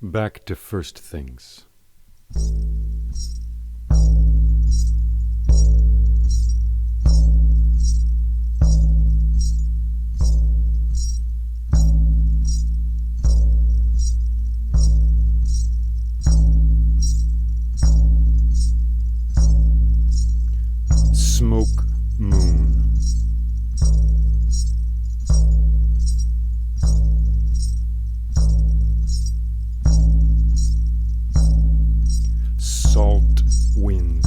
Back to first things. Smoke moon. Salt wind.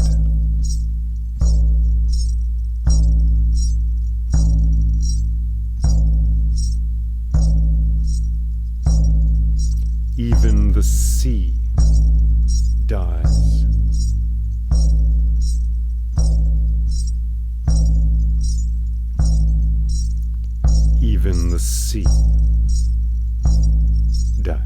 Even the sea dies. Even the sea dies.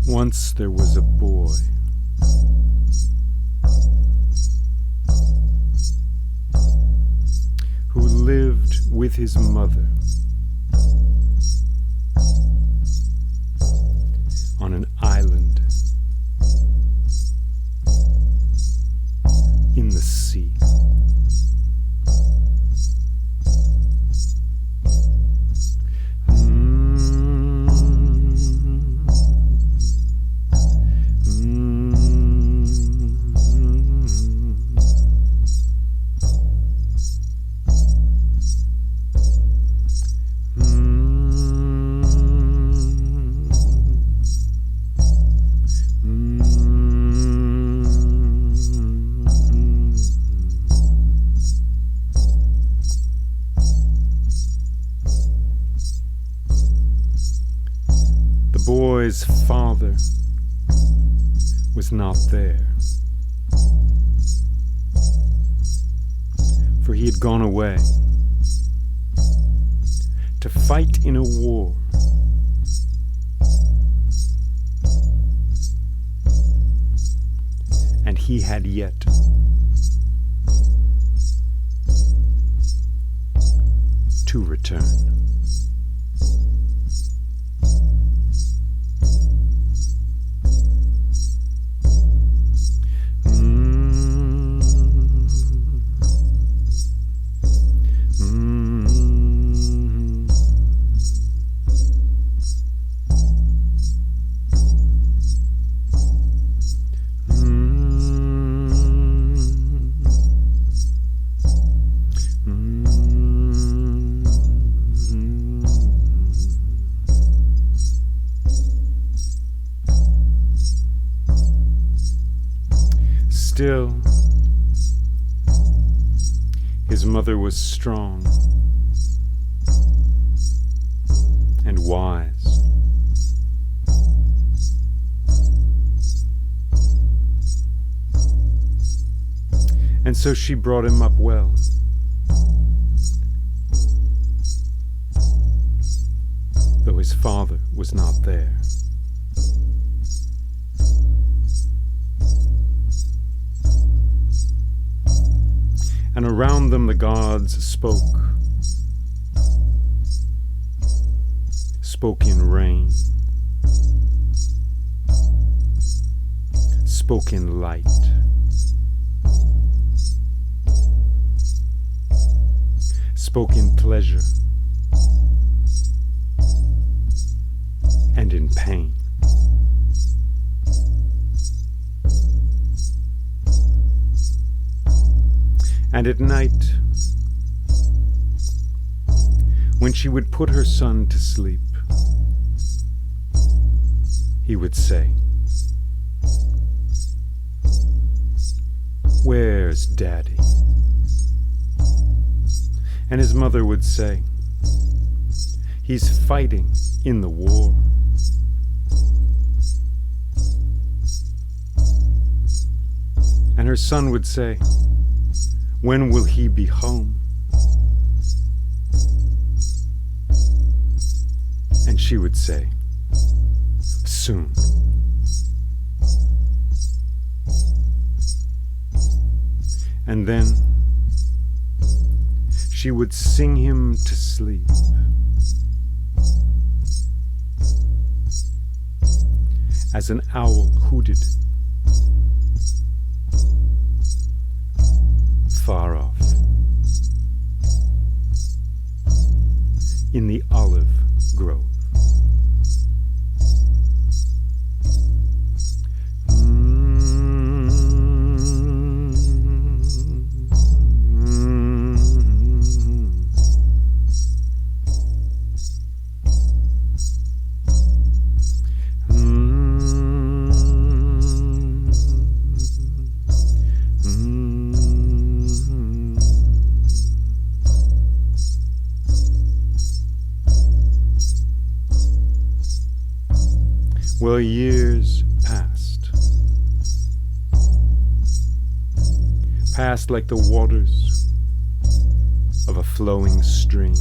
Once there was a boy who lived with his mother on an island in the sea. The boy's father was not there, for he had gone away to fight in a war. And he had yet to return. Still, his mother was strong and wise. And so she brought him up well. Though his father was not there. And around them the gods spoke in rain, spoke in light, spoke in pleasure and in pain. And at night, when she would put her son to sleep, he would say, "Where's Daddy?" And his mother would say, He's fighting in the war. And her son would say, when will he be home? And she would say, soon. And then she would sing him to sleep. As an owl hooted far off in the olive grove. Well, years passed like the waters of a flowing stream.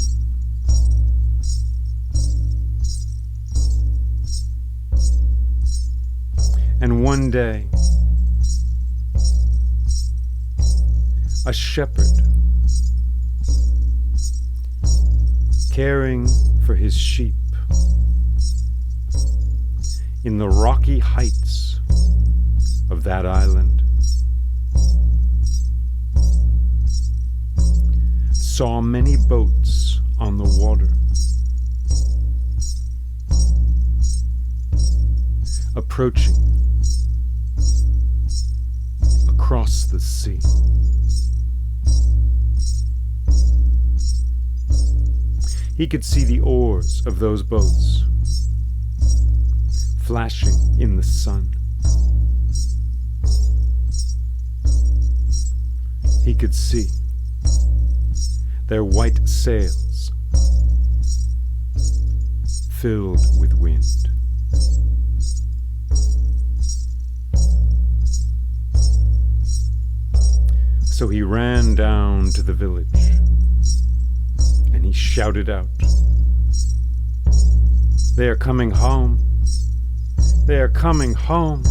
And one day, a shepherd, caring for his sheep in the rocky heights of that island, saw many boats on the water, approaching across the sea. He could see the oars of those boats flashing in the sun. He could see their white sails filled with wind. So he ran down to the village and he shouted out, "They are coming home. They are coming home."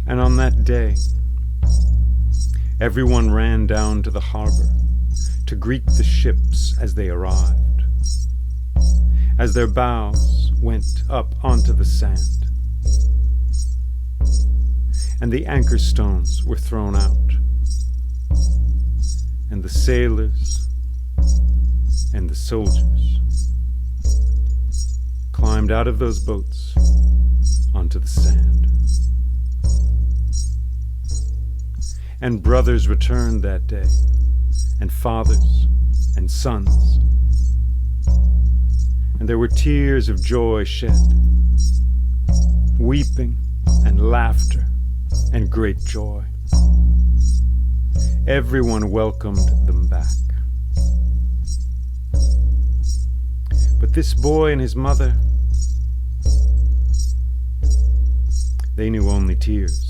And on that day, everyone ran down to the harbor to greet the ships as they arrived, as their bows went up onto the sand, and the anchor stones were thrown out, and the sailors and the soldiers climbed out of those boats onto the sand. And brothers returned that day, and fathers and sons. And there were tears of joy shed, weeping and laughter and great joy. Everyone welcomed them back. But this boy and his mother, they knew only tears.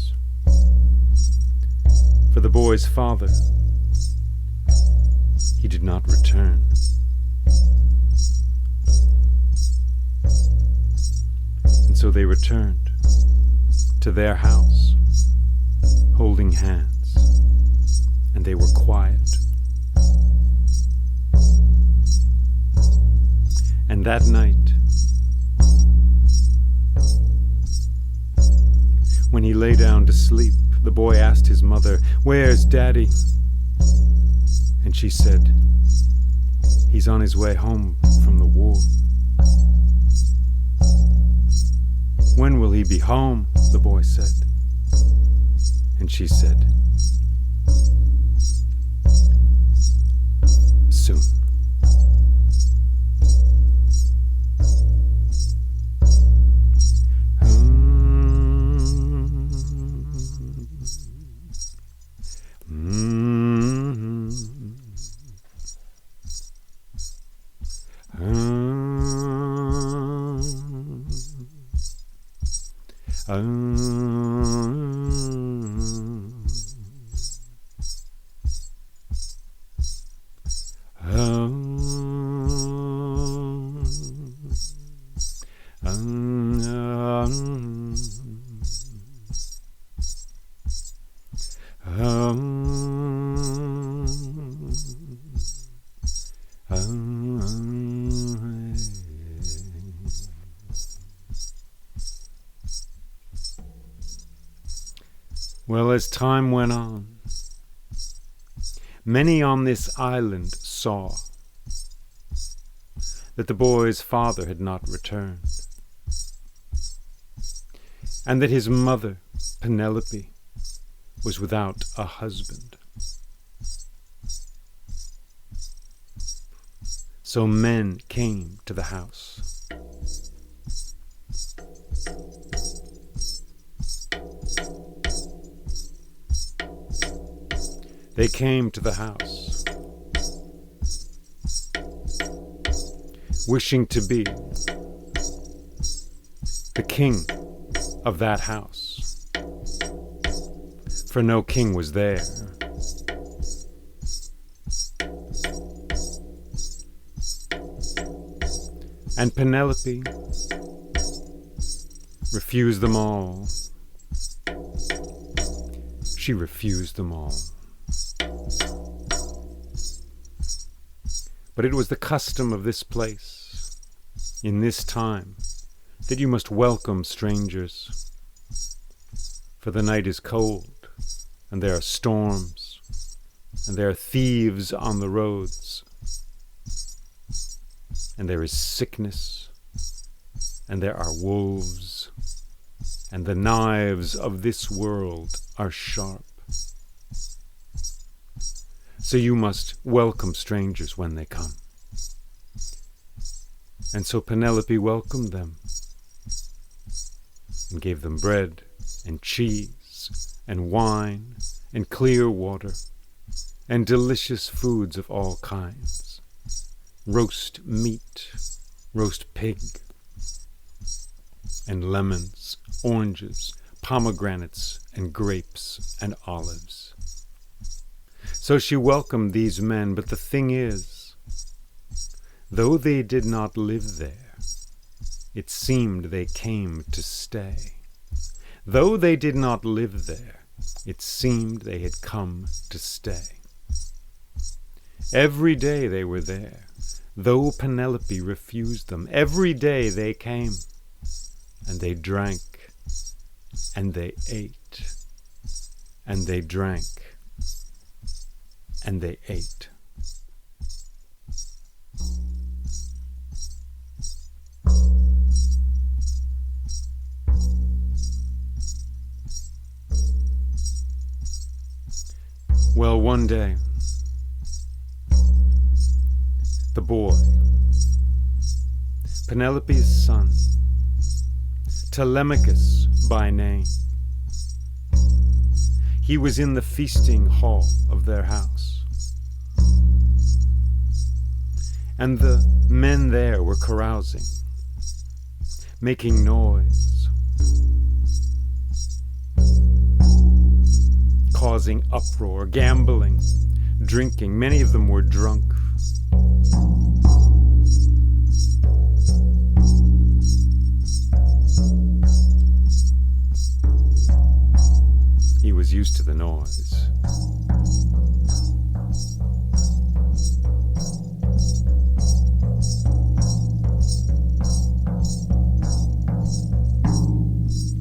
For the boy's father, he did not return. And so they returned to their house, holding hands, and they were quiet. And that night, when he lay down to sleep, the boy asked his mother, "Where's Daddy?" And she said, "He's on his way home from the war." he be home?" the boy said. And she said, "Soon." Well, as time went on, many on this island saw that the boy's father had not returned, and that his mother, Penelope, was without a husband. So men came to the house. They came to the house, wishing to be the king of that house, for no king was there. And Penelope refused them all. She refused them all. But it was the custom of this place, in this time, that you must welcome strangers. For the night is cold, and there are storms, and there are thieves on the roads, and there is sickness, and there are wolves, and the knives of this world are sharp. So you must welcome strangers when they come. And so Penelope welcomed them and gave them bread and cheese and wine and clear water and delicious foods of all kinds. Roast meat, roast pig, and lemons, oranges, pomegranates, and grapes and olives. So she welcomed these men, but the thing is, though they did not live there, it seemed they came to stay. Though they did not live there, it seemed they had come to stay. Every day they were there, though Penelope refused them. Every day they came, and they drank, and they ate, and they drank, and they ate. Well, one day, the boy, Penelope's son, Telemachus by name, he was in the feasting hall of their house. And the men there were carousing, making noise, causing uproar, gambling, drinking. Many of them were drunk. He was used to the noise.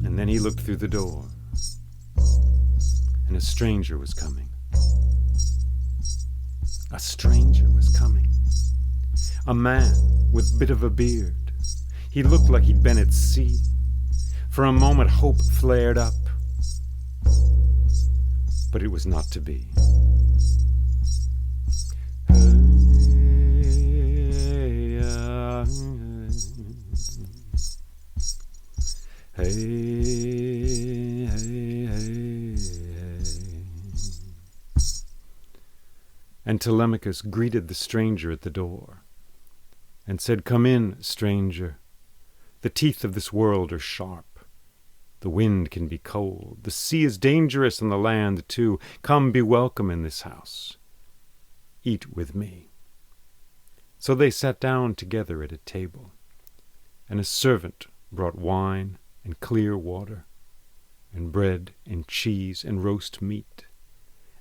And then he looked through the door, and a stranger was coming. A stranger was coming. A man with a bit of a beard. He looked like he'd been at sea, For a moment hope flared up, but it was not to be. Hey, hey, hey, hey. And Telemachus greeted the stranger at the door and said, "Come in, stranger. The teeth of this world are sharp. The wind can be cold. The sea is dangerous, and the land too. Come, be welcome in this house. Eat with me." So they sat down together at a table, and a servant brought wine and clear water, and bread and cheese and roast meat,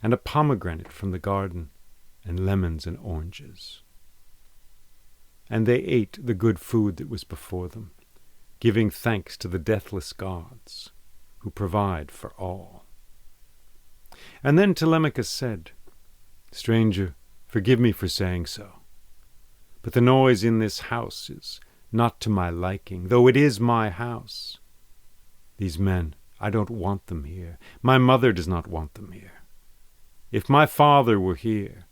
and a pomegranate from the garden, and lemons and oranges. And they ate the good food that was before them, giving thanks to the deathless gods, who provide for all. And then Telemachus said, "Stranger, forgive me for saying so, but the noise in this house is not to my liking, though it is my house. These men, I don't want them here. My mother does not want them here. If my father were here,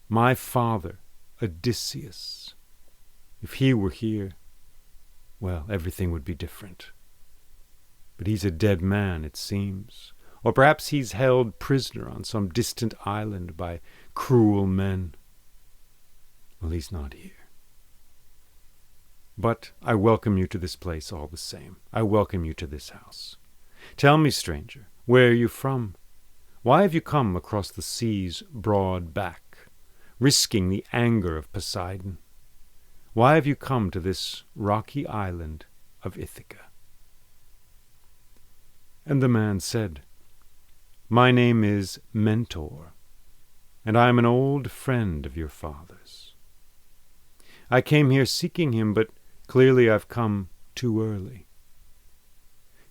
my father, Odysseus, if he were here, well, everything would be different. But he's a dead man, it seems. Or perhaps he's held prisoner on some distant island by cruel men. Well, he's not here. But I welcome you to this place all the same. I welcome you to this house. Tell me, stranger, where are you from? Why have you come across the sea's broad back, risking the anger of Poseidon? Why have you come to this rocky island of Ithaca?" And the man said, "My name is Mentor, and I am an old friend of your father's. I came here seeking him, but clearly I've come too early.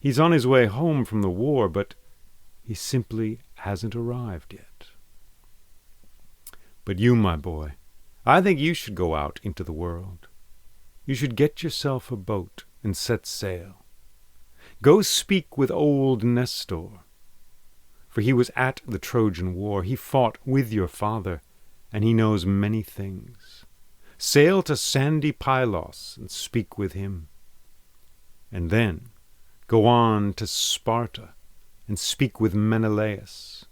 He's on his way home from the war, but he simply hasn't arrived yet. But you, my boy, I think you should go out into the world. You should get yourself a boat and set sail. Go speak with old Nestor, for he was at the Trojan War. He fought with your father, and he knows many things. Sail to sandy Pylos and speak with him. And then go on to Sparta and speak with Menelaus,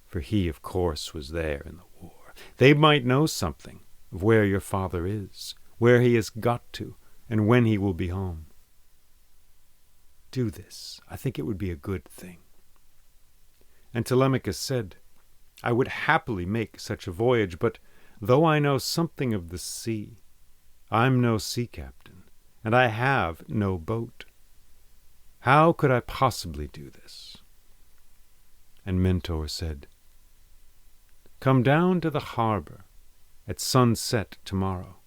for he, of course, was there in the war. They might know something of where your father is, where he has got to, and when he will be home. Do this. I think it would be a good thing." And Telemachus said, "I would happily make such a voyage, but though I know something of the sea, I'm no sea captain, and I have no boat. How could I possibly do this?" And Mentor said, "Come down to the harbor at sunset tomorrow,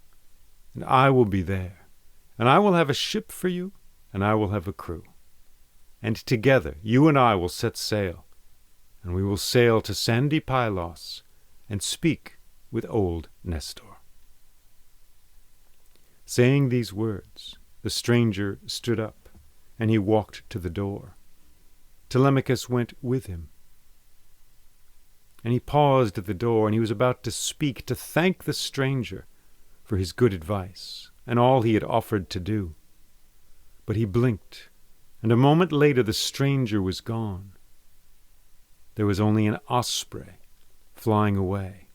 and I will be there, and I will have a ship for you, and I will have a crew. And together you and I will set sail, and we will sail to sandy Pylos and speak with old Nestor." Saying these words, the stranger stood up, and he walked to the door. Telemachus went with him. And he paused at the door, and he was about to speak, to thank the stranger for his good advice and all he had offered to do. But he blinked, and a moment later the stranger was gone. There was only an osprey flying away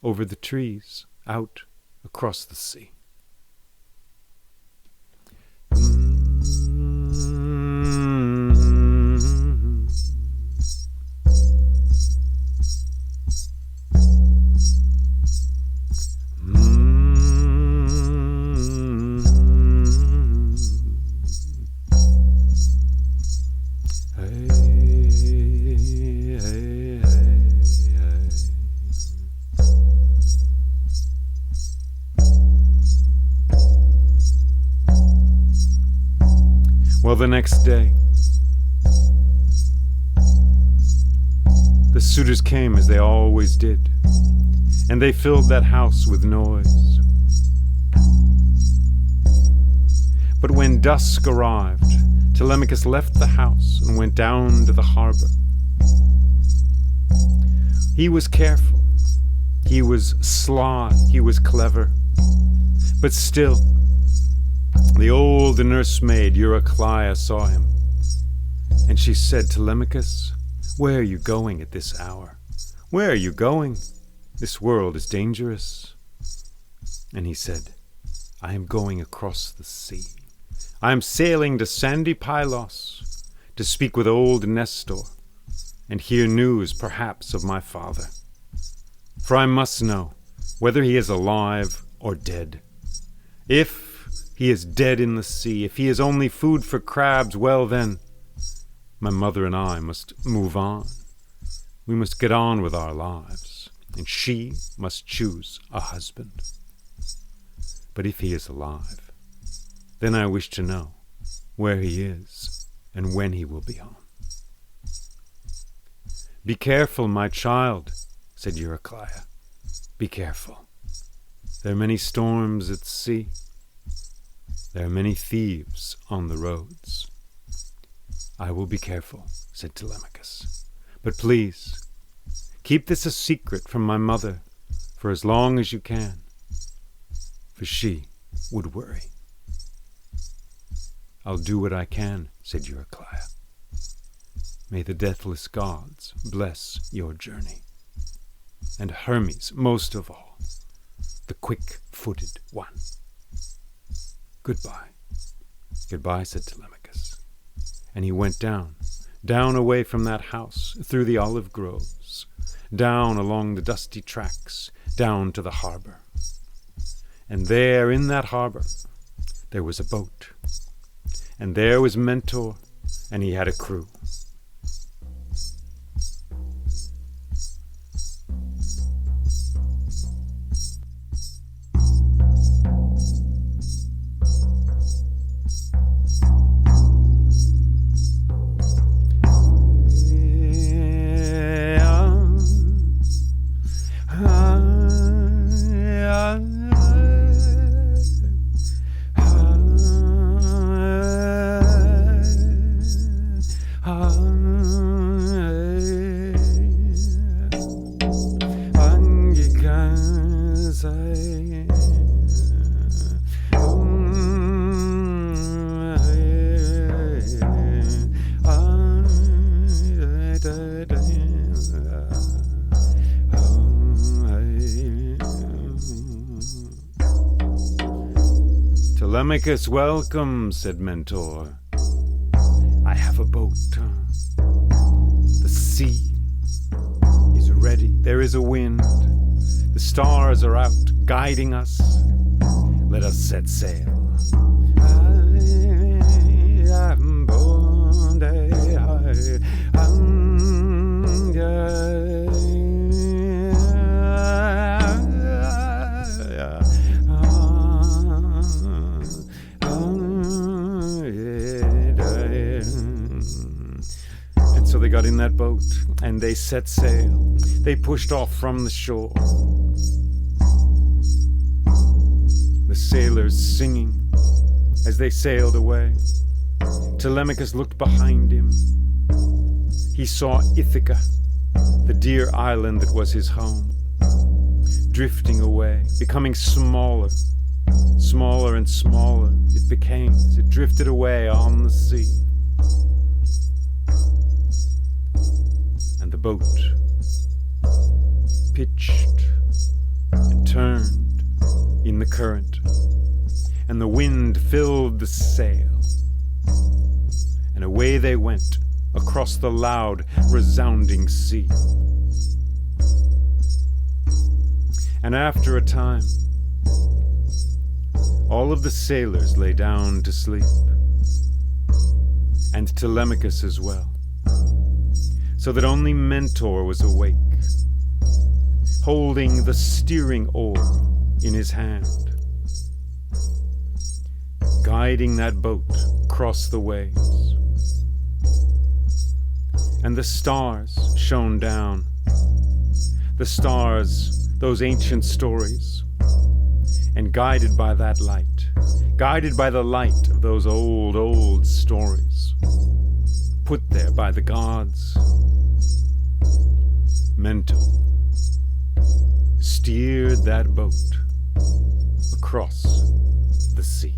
over the trees, out across the sea. Well, the next day, the suitors came as they always did, and they filled that house with noise. But when dusk arrived, Telemachus left the house and went down to the harbor. He was careful, he was sly, he was clever, but still, the old nursemaid Eurycleia saw him, and she said, "Telemachus, where are you going at this hour? Where are you going? This world is dangerous." And he said, "I am going across the sea. I am sailing to sandy Pylos to speak with old Nestor and hear news perhaps of my father. For I must know whether he is alive or dead. If he is dead in the sea, if he is only food for crabs, well then, my mother and I must move on. We must get on with our lives, and she must choose a husband. But if he is alive, then I wish to know where he is and when he will be home." "Be careful, my child," said Eurycleia. "Be careful. There are many storms at sea. There are many thieves on the roads." "I will be careful," said Telemachus. "But please, keep this a secret from my mother for as long as you can, for she would worry." "I'll do what I can," said Eurycleia. "May the deathless gods bless your journey, and Hermes most of all, the quick-footed one. Goodbye." "Goodbye," said Telemachus. And he went down away from that house, through the olive groves, down along the dusty tracks, down to the harbor. And there in that harbor there was a boat, and there was Mentor, and he had a crew. "Telemachus, welcome," said Mentor. "I have a boat. The sea is ready. There is a wind. The stars are out guiding us. Let us set sail." So they got in that boat, and they set sail. They pushed off from the shore. The sailors singing as they sailed away. Telemachus looked behind him. He saw Ithaca, the dear island that was his home, drifting away, becoming smaller. Smaller and smaller it became as it drifted away on the sea. And the boat pitched and turned in the current, and the wind filled the sail, and away they went across the loud, resounding sea. And after a time, all of the sailors lay down to sleep, and Telemachus as well, so that only Mentor was awake, holding the steering oar in his hand, guiding that boat across the waves. And the stars shone down, the stars, those ancient stories, and guided by that light, guided by the light of those old, old stories, put there by the gods. Mento steered that boat across the sea.